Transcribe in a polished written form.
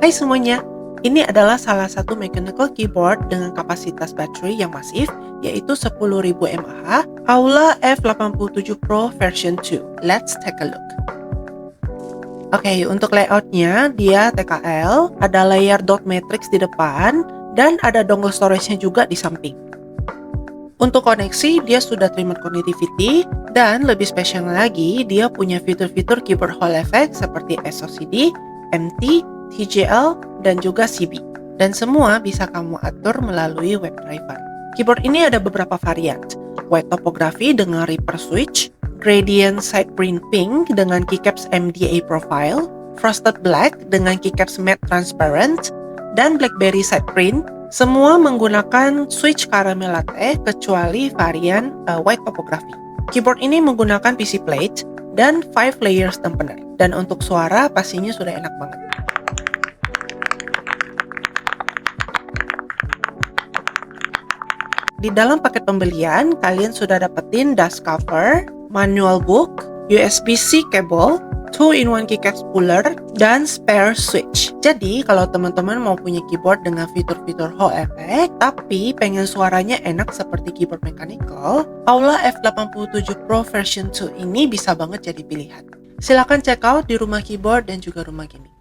Hai semuanya, ini adalah salah satu mechanical keyboard dengan kapasitas baterai yang masif, yaitu 10.000 mAh, Aula F87 Pro version 2. Let's take a look. Oke, untuk layoutnya, dia TKL, ada layer dot matrix di depan, dan ada dongle storage-nya juga di samping. Untuk koneksi, dia sudah terima connectivity, dan lebih spesial lagi, dia punya fitur-fitur keyboard hall effect seperti SOCD, MT, TJL, dan juga CB. Dan semua bisa kamu atur melalui web driver. Keyboard ini ada beberapa varian, white topography dengan Reaper switch, gradient side print pink dengan keycaps MDA profile, frosted black dengan keycaps matte transparent, dan blackberry side print. Semua menggunakan switch caramel latte kecuali varian white topography. Keyboard ini menggunakan PC plate dan 5 layers dampener. Dan untuk suara pastinya sudah enak banget. Di dalam paket pembelian, kalian sudah dapetin dust cover, manual book, USB-C cable, 2-in-1 keycaps puller, dan spare switch. Jadi, kalau teman-teman mau punya keyboard dengan fitur-fitur hall effect, tapi pengen suaranya enak seperti keyboard mechanical, Aula F87 Pro version 2 ini bisa banget jadi pilihan. Silahkan check out di Rumah Keyboard dan juga Rumah Gaming.